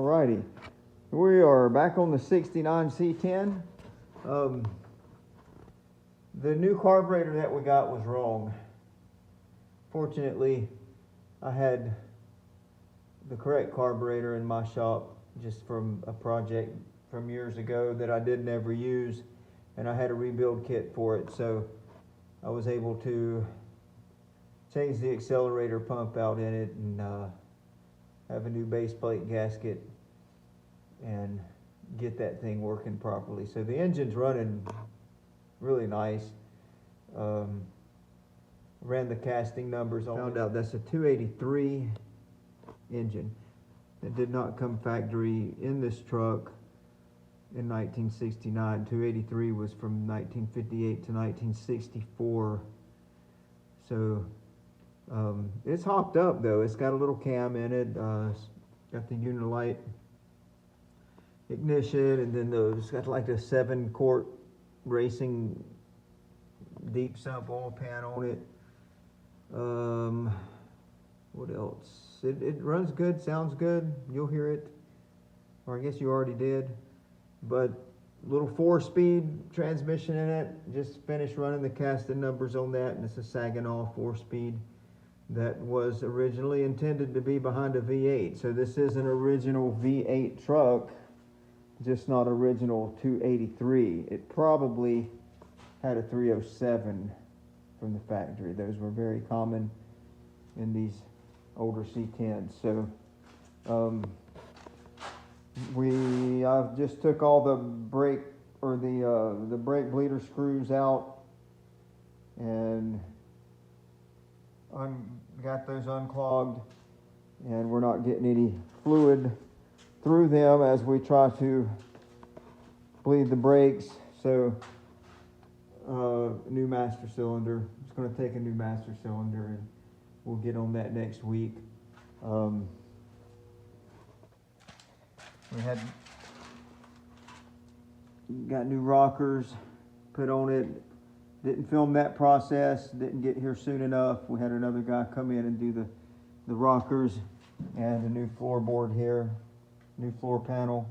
Alrighty, we are back on the 69 C10. The new carburetor that we got was wrong. Fortunately, I had the correct carburetor in my shop just from a project from years ago that I didn't ever use, and I had a rebuild kit for it, so I was able to change the accelerator pump out in it and have a new base plate gasket and get that thing working properly. So the engine's running really nice. Ran the casting numbers on it. Found out that's a 283 engine that did not come factory in this truck in 1969. 283 was from 1958 to 1964. So it's hopped up though. It's got a little cam in it. It's got the Unilite ignition, and then it's got like a 7-quart racing deep sump oil pan on it. What else? It runs good, sounds good. You'll hear it, or I guess you already did. But little 4-speed transmission in it. Just finished running the casting numbers on that, and it's a Saginaw 4-speed that was originally intended to be behind a V8. So this is an original V8 truck, just not original 283. It probably had a 307 from the factory. Those were very common in these older C10s. So I just took all the brake the brake bleeder screws out and got those unclogged, and we're not getting any fluid through them as we try to bleed the brakes. So new master cylinder. It's going to take a new master cylinder, and we'll get on that next week. We got new rockers put on it. Didn't film that process, didn't get here soon enough. We had another guy come in and do the rockers and a new floorboard here, new floor panel.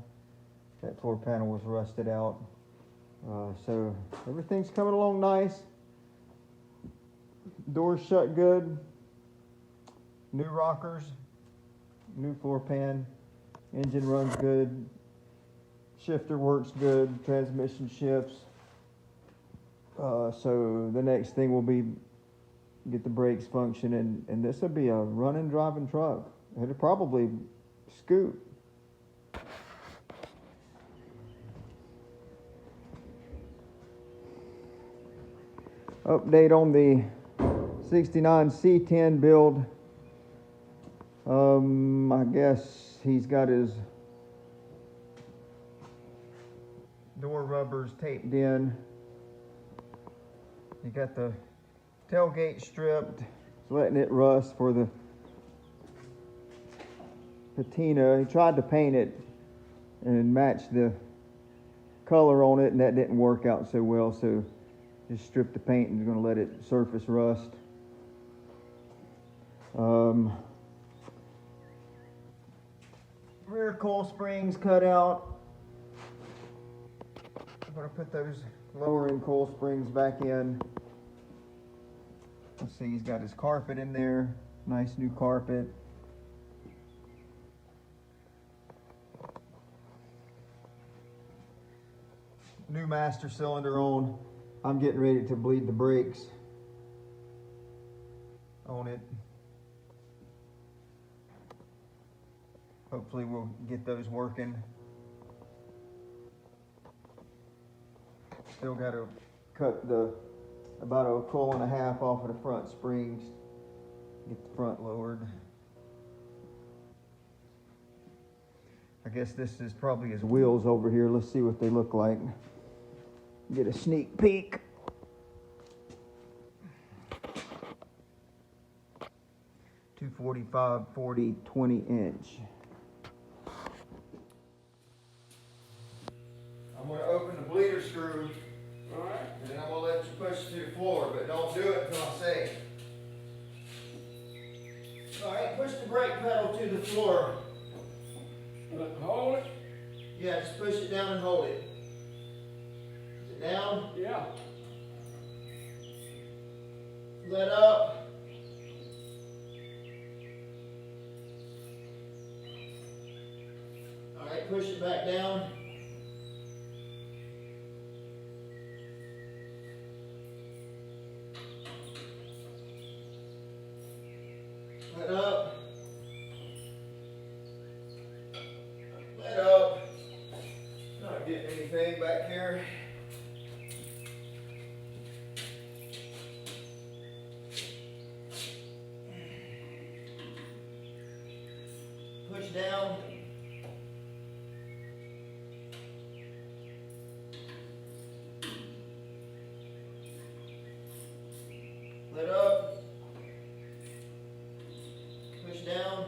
That floor panel was rusted out. So everything's coming along nice. Doors shut good. New rockers, new floor pan, engine runs good, shifter works good, transmission shifts. So the next thing will be get the brakes functioning, and this will be a running, driving truck. It'll probably scoot. Update on the 69 C10 build. I guess he's got his door rubbers taped in. He got the tailgate stripped, letting it rust for the patina. He tried to paint it and match the color on it, and that didn't work out so well, so just stripped the paint and going to let it surface rust. Rear coil springs cut out. I'm going to put those lower end coil springs back in. Let's see, he's got his carpet in there. Nice new carpet. New master cylinder on. I'm getting ready to bleed the brakes on it. Hopefully we'll get those working. Still got to cut about a coil and a half off of the front springs. Get the front lowered. I guess this is probably his wheels over here. Let's see what they look like. Get a sneak peek. .245 40 20-inch. I'm going to open the bleeder screw. All right. And then I'm going to let you push it to the floor, but don't do it until I say. All right, push the brake pedal to the floor. Hold it. Yeah, just push it down and hold it. Is it down? Yeah. Let up. All right, push it back down. Let up. Let up. Not getting anything back here. Push down. Let up. Push down.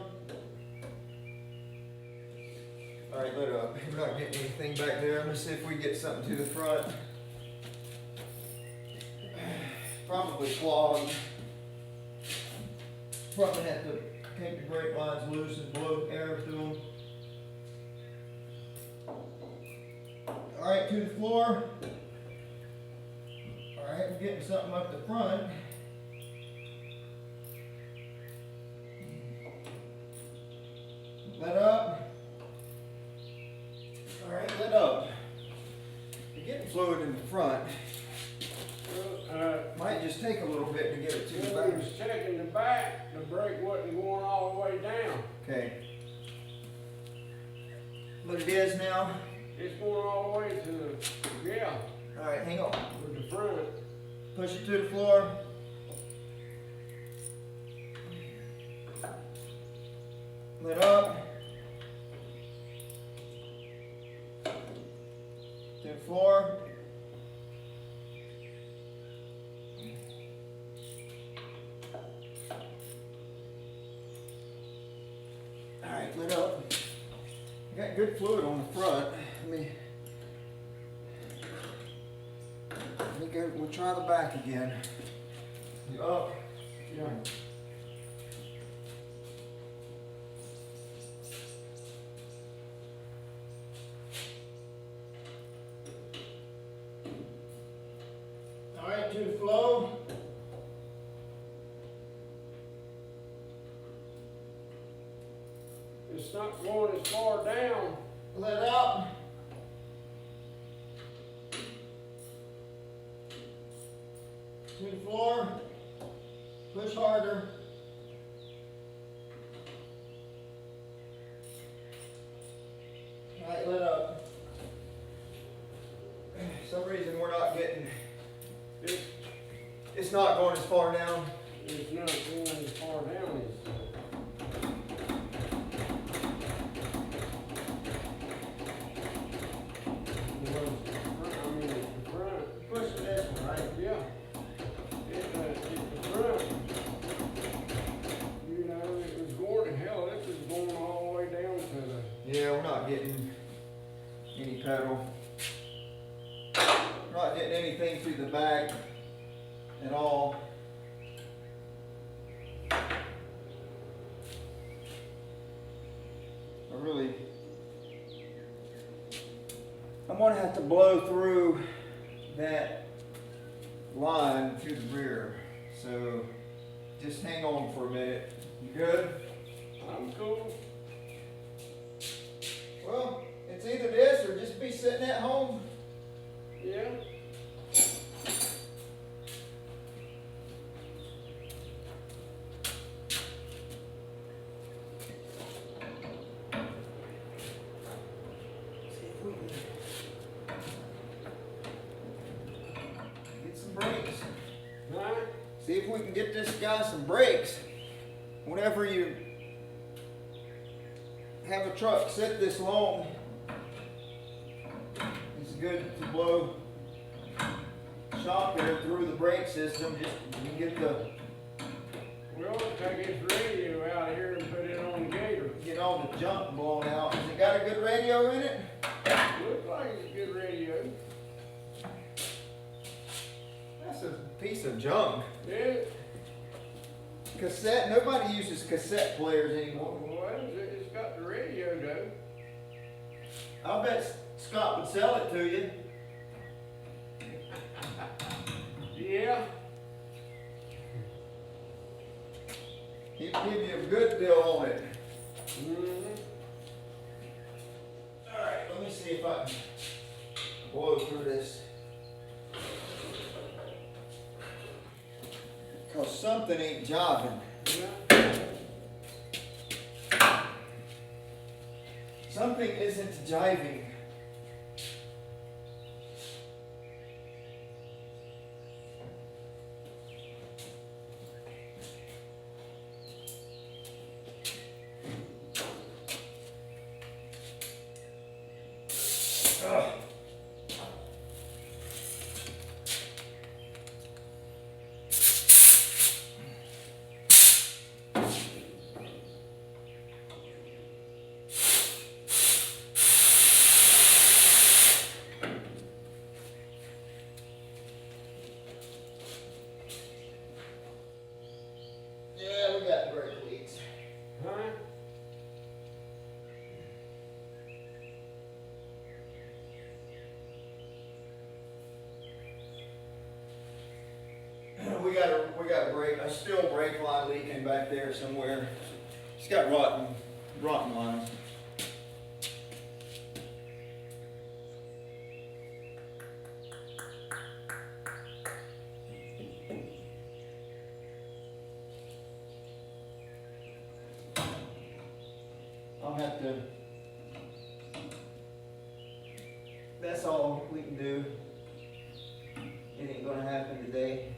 All right, let up. We're not getting anything back there. I'm gonna see if we get something to the front. Probably clogged. Probably have to take the brake lines loose and blow air through them. All right, to the floor. All right, we're getting something up the front. Let up. All right, let up. You're getting fluid in the front. Might just take a little bit to get it to the back. I was checking the back. The brake wasn't going all the way down. Okay. But it is now. It's going all the way to the, yeah, All right, hang on. with the front. Push it to the floor. Let up. To the floor. All right, let up. I got good fluid on the front. Let me go. We'll try the back again. Up. Yeah. All right, to the flow. It's not going as far down. Let up. To the floor. Push harder. All right, let up. For some reason we're not getting, it's not going as far down. It's not going as far down as. Push this one, right? Yeah. It's the front. You know, it was going to hell. This is going all the way down to the. Yeah, we're not getting any pedal. We're not getting anything through the back at all. I'm going to have to blow through that line through the rear. So just hang on for a minute. You good? I'm cool. Well, it's either this or just be sitting at home. Yeah. See if we can get some brakes. Huh? See if we can get this guy some brakes. Whenever you have a truck sit this long, it's good to blow shock air through the brake system. Just you get the We'll take his radio out of here and put it on the gator. get all the junk blown out. Has it got a good radio in it? Looks like it's a good radio. That's a piece of junk. Yeah. Cassette. Nobody uses cassette players anymore. Well, it's got the radio though. I bet Scott would sell it to you. Yeah. He'd give you a good deal on it. Mm-hmm. Alright, let me see if I can blow through this. Cause something ain't jiving. Yeah. Something isn't jiving. Ugh. Yeah, we got brake leaks. Huh? We got a steel brake line leaking back there somewhere. It's got rotten lines. I'll have to. That's all we can do. It ain't gonna happen today.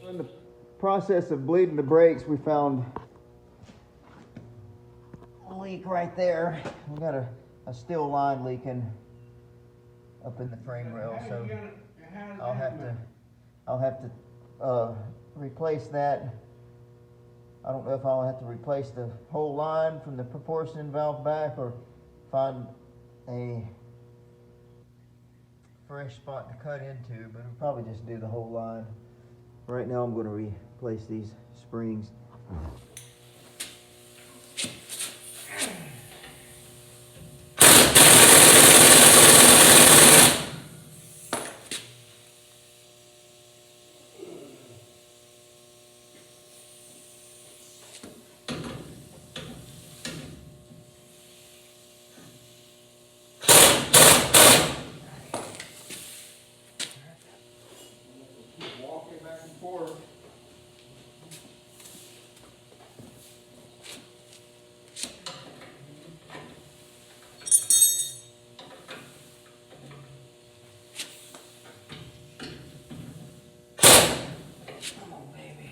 In the process of bleeding the brakes, we found a leak right there. We got a steel line leaking up in the frame rail, so I'll have to replace that. I don't know if I'll have to replace the whole line from the proportion valve back or find a fresh spot to cut into, but I'll probably just do the whole line. Right now I'm going to replace these springs. Keep walking back and forth. Come on, baby.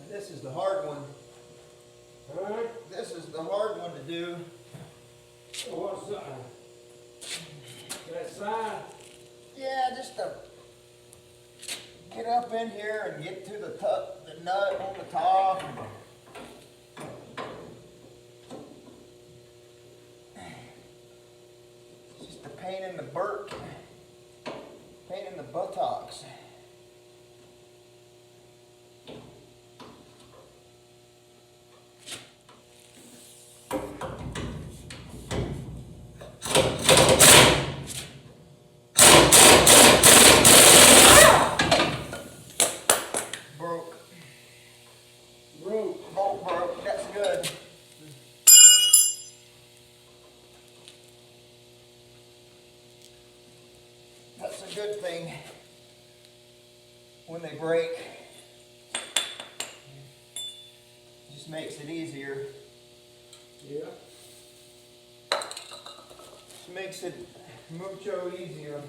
This is the hard one. Huh? This is the hard one to do. What's that? That side? Yeah, just to get up in here and get to the nut on the top. It's just a pain in the pain in the buttocks. Bolt broke, that's good. That's a good thing when they break. Just makes it easier. Yeah. Just makes it mucho easier.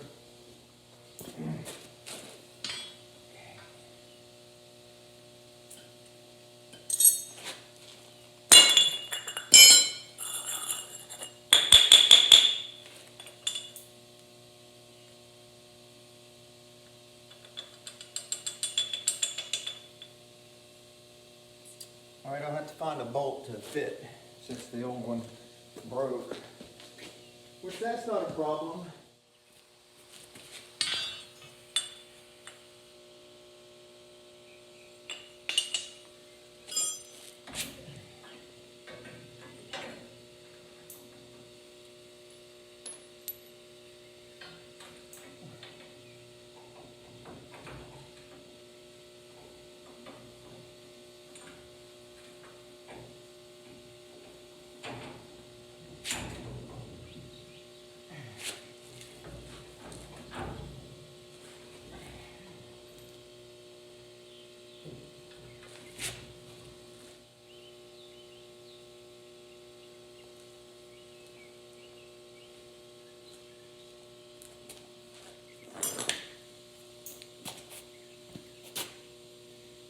All right, I'll have to find a bolt to fit since the old one broke. Which that's not a problem.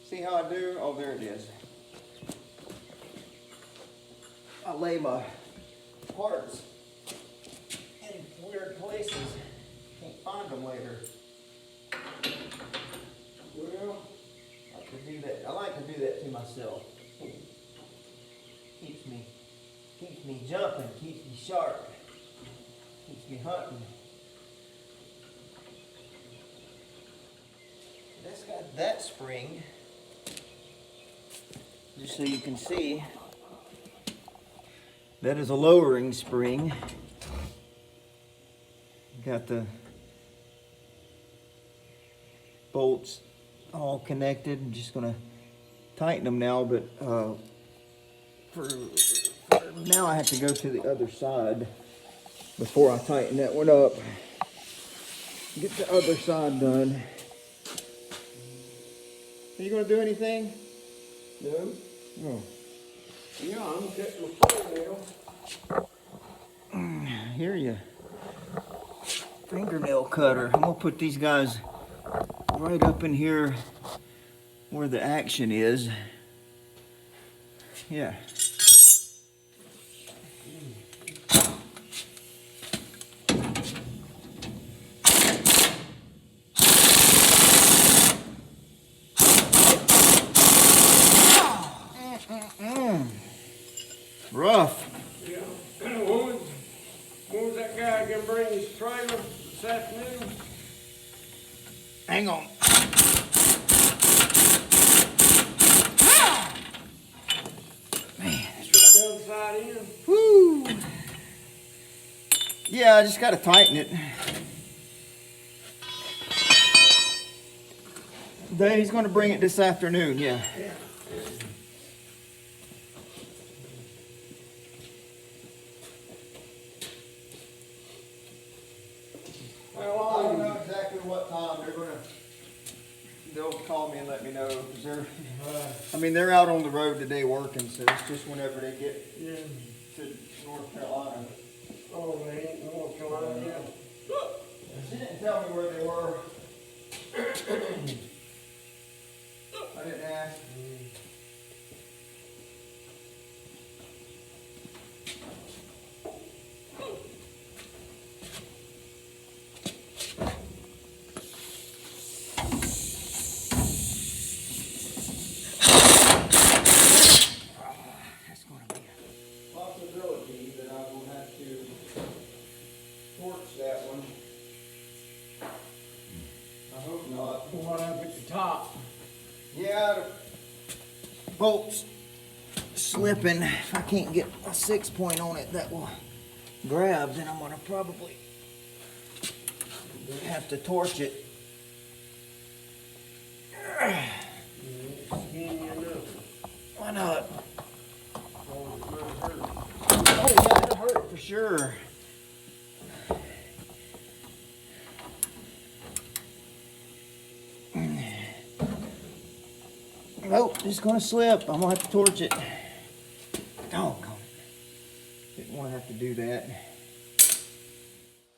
See how I do? Oh, there it is. I lay my parts in weird places. Can't find them later. Well, I like to do that. I like to do that to myself. Keeps me jumping, keeps me sharp, keeps me hunting. That's got that spring. Just so you can see, that is a lowering spring. Got the bolts all connected. I'm just gonna tighten them now, but for now I have to go to the other side before I tighten that one up. Get the other side done. Are you gonna do anything? No. Oh. Yeah, I'm cutting my fingernail. Here you. Fingernail cutter. I'm gonna put these guys right up in here where the action is. Yeah. Rough. Yeah. When was that guy gonna bring his trailer this afternoon? Hang on. Man. Got the other side in? Woo. Yeah, I just gotta tighten it. He's gonna bring it this afternoon, yeah. Yeah. I don't know exactly what time they'll call me and let me know, because they're out on the road today working, so it's just whenever they get to North Carolina. Oh, they ain't North Carolina yet. She didn't tell me where they were. I didn't ask. That's going to be a possibility that I will have to torch that one. I hope not. What up at the top? Yeah, the bolt's slipping. If I can't get a 6-point on it that will grab, then I'm gonna probably have to torch it. Why not? Oh yeah, it'll hurt for sure. Nope, just gonna slip. I'm gonna have to torch it. Doggone it. Didn't wanna have to do that.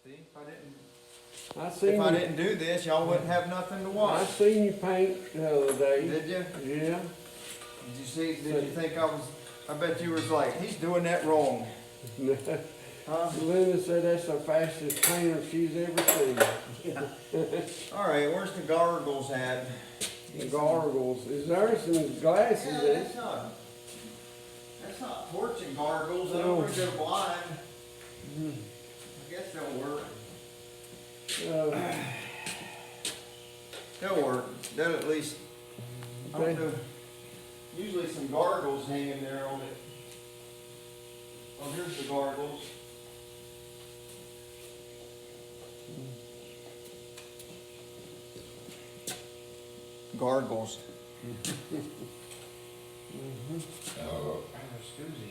See, if I didn't do this, y'all wouldn't have nothing to I watch. seen you paint the other day. Did you? Yeah. Did you think I bet you was like, he's doing that wrong. Huh? Linda said that's the fastest painter she's ever seen. All right, where's the gargles at? The gargles. Is there some glasses Yeah, in? that's not torching gargles. I don't think they're blind. I guess they'll work. They'll work. They'll at least, I don't know, usually some gargles hanging there on it. Oh, here's the gargles. Gargles. Oh, excuse me.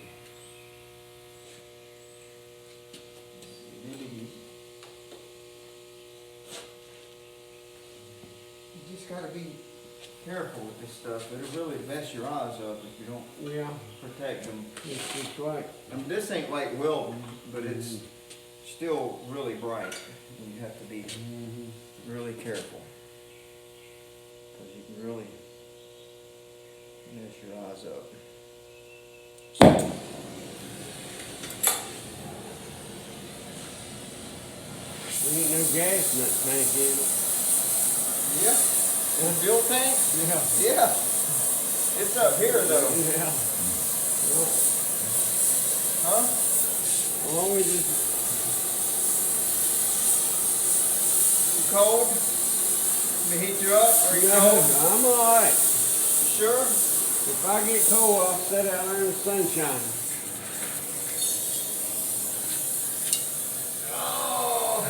You just gotta be careful with this stuff. It'll really mess your eyes up if you don't protect them. It's right. I mean, this ain't like Wilton, but it's still really bright. And you have to be really careful. Because you can really mess your eyes up. There ain't no gas in that tank, is it? Yeah. In the fuel tank? Yeah. Yeah. It's up here though. Yeah. Huh? As long as it's You cold? Let me heat you up? Are you cold? I'm alright. You sure? If I get cold, I'll sit out there in the sunshine. Oh.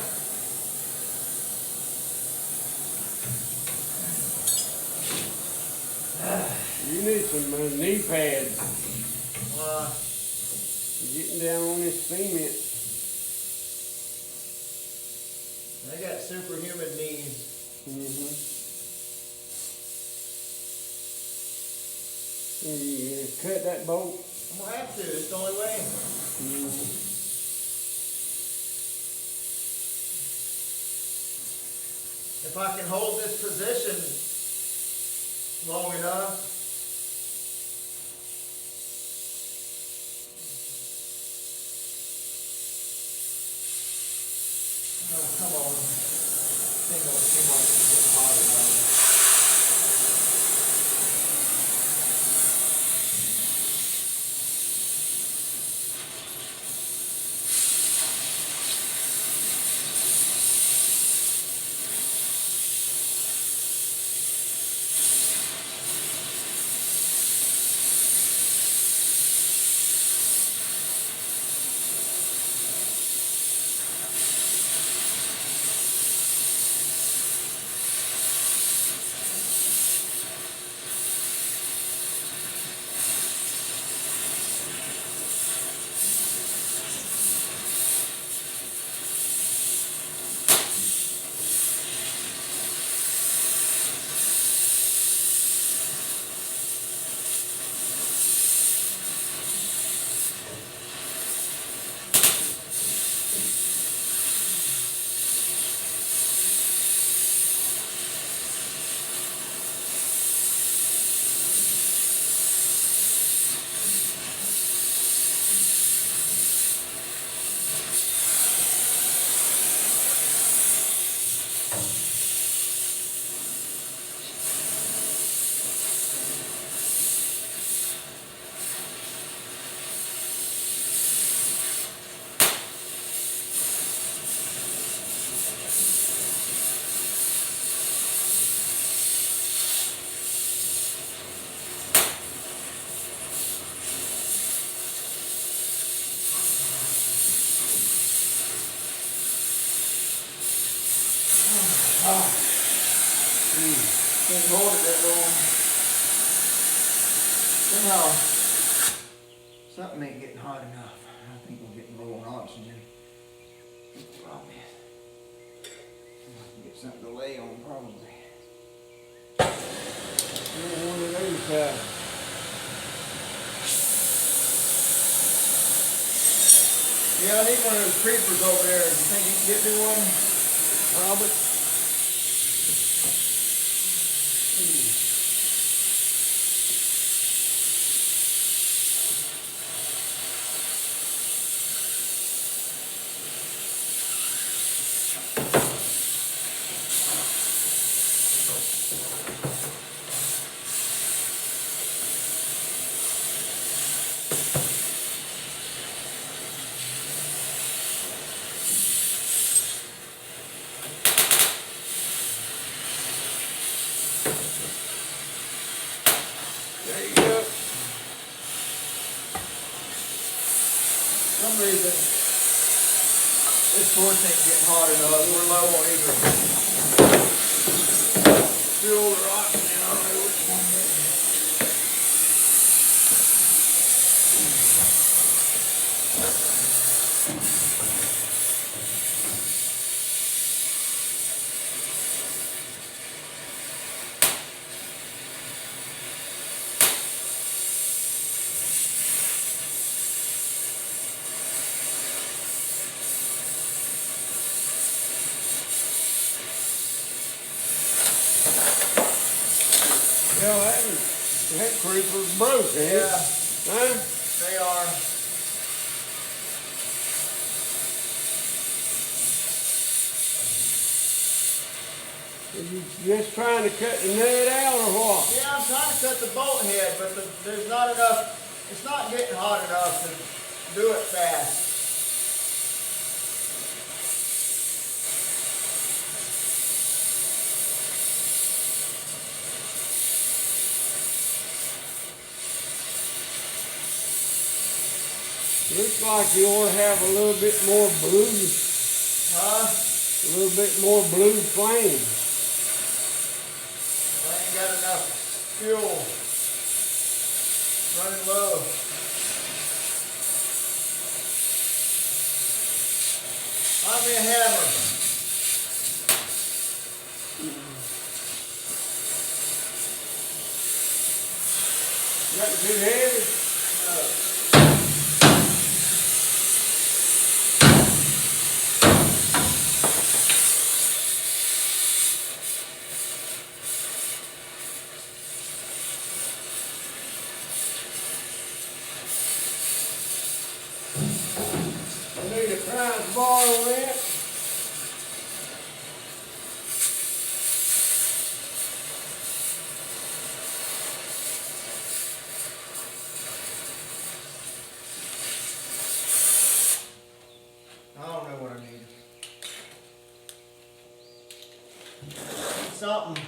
You need some knee pads. You're getting down on this cement. I got superhuman knees. You cut that bolt. I'm gonna have to. It's the only way. If I can hold this position long enough. Oh, come on. Thing don't seem like it's getting hot enough. Can't hold it that long. Somehow, something ain't getting hot enough. I think we're getting low on oxygen. That's the problem is. I'll have to get something to lay on probably. One of those time. Yeah, I need one of those creepers over there. You think you can get me one, Robert? There you go. For some reason, this torch ain't getting hot enough. We're low on either fuel or oxygen. I don't know which one it is. Hell, that creeper's broke, ain't it? Yeah, Huh? they are. Are you just trying to cut the nut out or what? Yeah, I'm trying to cut the bolt head, but there's not enough. It's not getting hot enough to do it fast. Looks like you ought to have a little bit more blue, Huh? a little bit more blue flame. I ain't got enough fuel. Running low. Find me a hammer. Got too heavy? No. I need a prize bar on that. I don't know what I need. Something.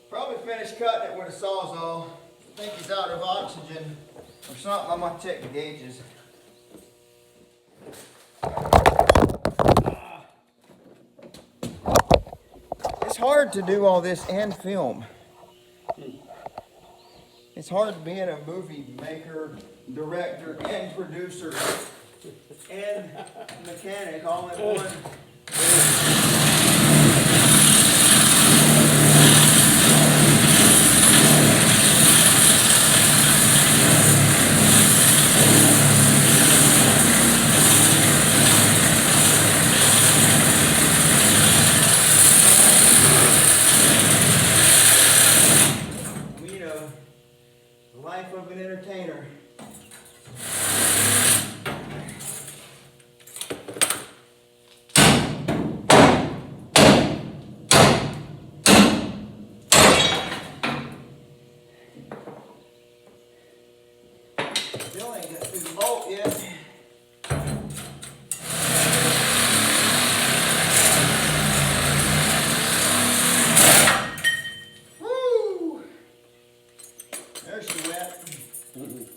Probably finished cutting it with a sawzall. I think he's out of oxygen or something. I might check the gauges. It's hard to do all this and film. It's hard being a movie maker, director, and producer, and mechanic all in one. You know, the life of an entertainer. Still ain't got through the bolt yet. Woo! There she went.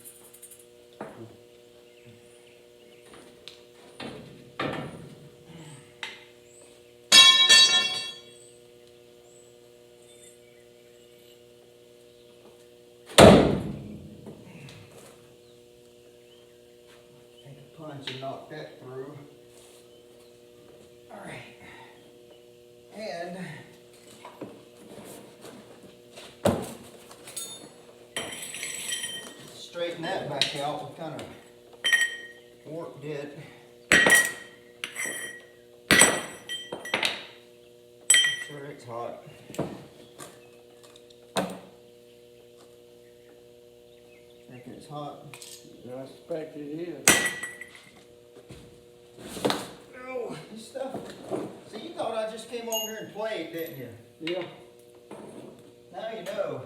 let you knock that through. All right. And straighten that back out. We kind of warped it. Make sure it's hot. Reckon it's hot. I suspect it is. Oh, this stuff. See, you thought I just came over here and played, didn't you? Yeah. Now you know.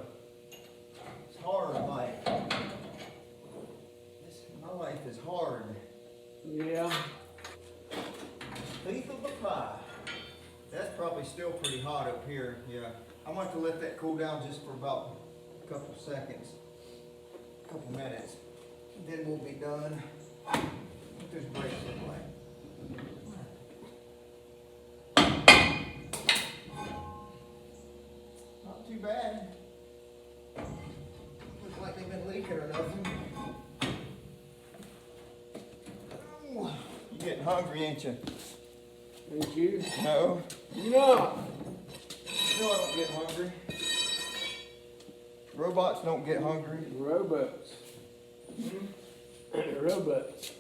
It's hard life. My life is hard. Yeah. Teeth of the pie. That's probably still pretty hot up here. Yeah. I'm going to have to let that cool down just for about a couple seconds. A couple minutes. Then we'll be done. What does brakes look like? Not too bad. Looks like they've been leaking or nothing. Ooh, you getting hungry, ain't you? Ain't you? No. No. You know I don't get hungry. Robots don't get hungry. Robots. Robots.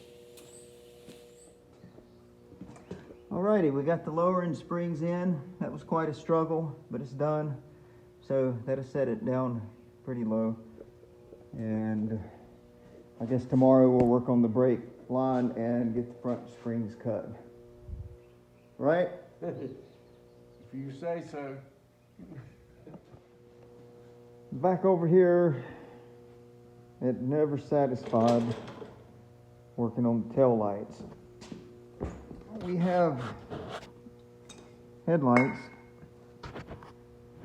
Alrighty, we got the lowering springs in. That was quite a struggle, but it's done. So that'll set it down pretty low. And I guess tomorrow we'll work on the brake line and get the front springs cut. Right? If you say so. Back over here at Never Satisfied, working on the tail lights. We have headlights.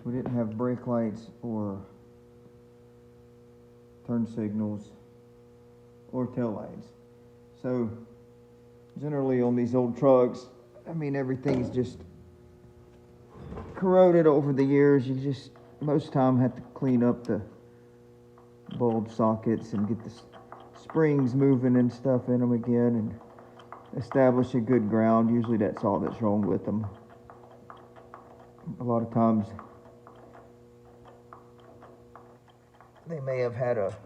We didn't have brake lights or turn signals or tail lights. So generally on these old trucks, I mean, everything's just corroded over the years. You just most time have to clean up the bulb sockets and get the springs moving and stuff in them again and establish a good ground. Usually that's all that's wrong with them. A lot of times they may have had a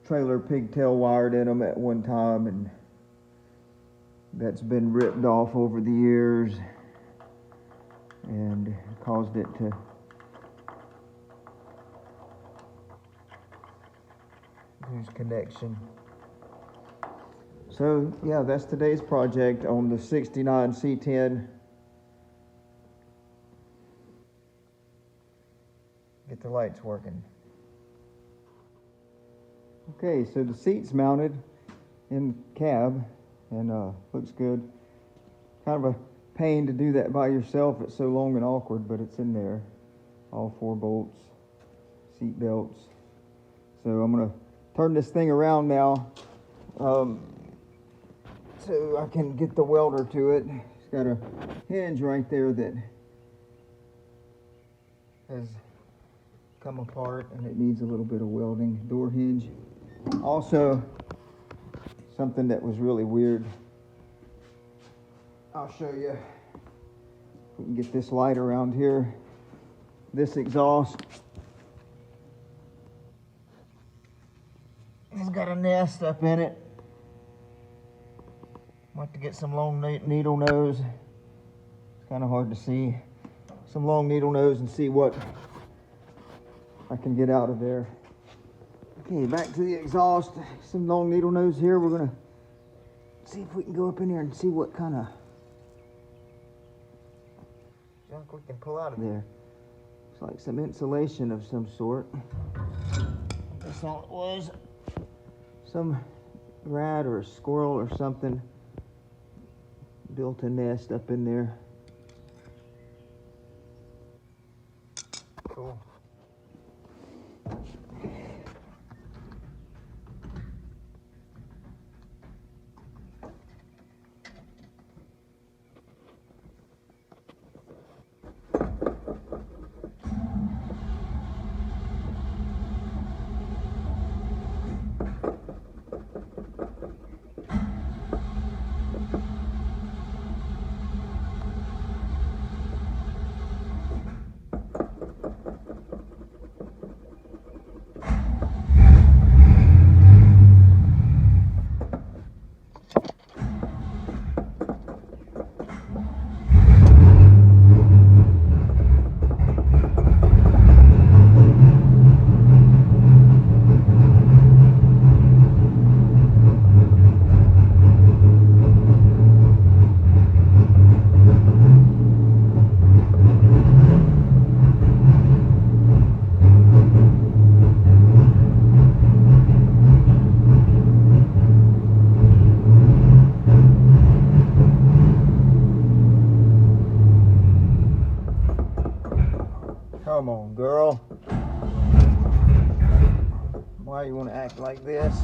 trailer pigtail wired in them at one time, and that's been ripped off over the years and caused it to lose connection. So yeah, that's today's project on the 69 C10. Get the lights working. Okay, so the seat's mounted in the cab and looks good. Kind of a pain to do that by yourself. It's so long and awkward, but it's in there. All 4 bolts, seat belts. So I'm gonna turn this thing around now so I can get the welder to it. It's got a hinge right there that has come apart and it needs a little bit of welding. Door hinge. Also, something that was really weird. I'll show you. We can get this light around here. This exhaust has got a nest up in it. I'll have to get some long needle nose. It's kind of hard to see. Some long needle nose and see what I can get out of there. Okay, back to the exhaust. Some long needle nose here. We're gonna see if we can go up in there and see what kind of junk we can pull out of there. Looks like some insulation of some sort. That's all it was. Some rat or a squirrel or something built a nest up in there. Cool. like this.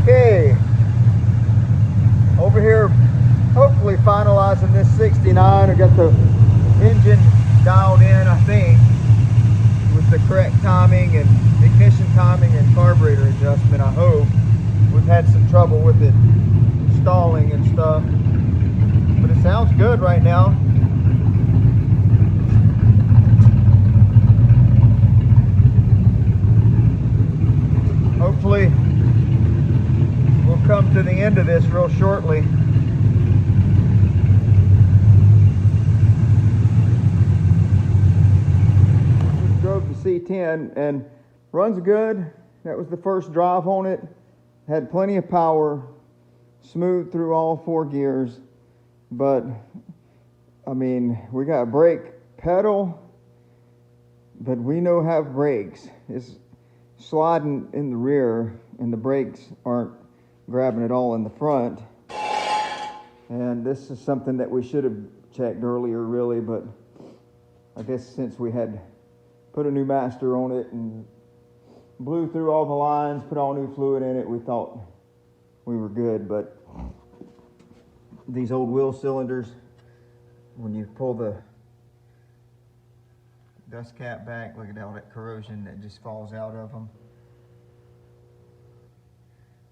Okay, over here, hopefully finalizing this 69. I got the engine dialed in, I think, with the correct timing and ignition timing and carburetor adjustment, I hope. We've had some trouble with it stalling and stuff, but it sounds good right now. Hopefully we'll come to the end of this real shortly. Just drove the C10 and runs good. That was the first drive on it. Had plenty of power, smooth through all 4 gears. But I mean, we got a brake pedal, but we know have brakes. It's sliding in the rear and the brakes aren't grabbing it all in the front. And this is something that we should have checked earlier, really, but I guess since we had put a new master on it and blew through all the lines, put all new fluid in it, we thought we were good. But these old wheel cylinders, when you pull the dust cap back, look at all that corrosion that just falls out of them.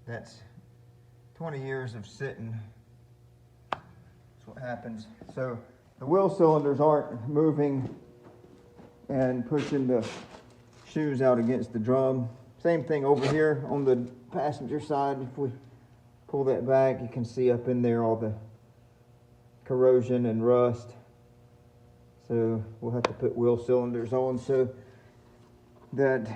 That's 20 years of sitting. That's what happens. So the wheel cylinders aren't moving and pushing the shoes out against the drum. Same thing over here on the passenger side. If we pull that back, you can see up in there all the corrosion and rust. So we'll have to put wheel cylinders on so that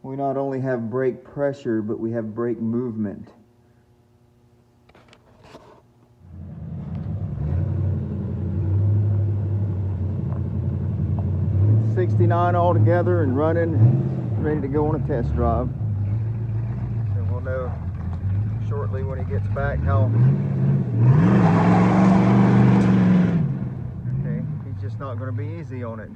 we not only have brake pressure, but we have brake movement. It's 69 altogether and running, ready to go on a test drive. So we'll know shortly when he gets back how. Okay, he's just not going to be easy on it.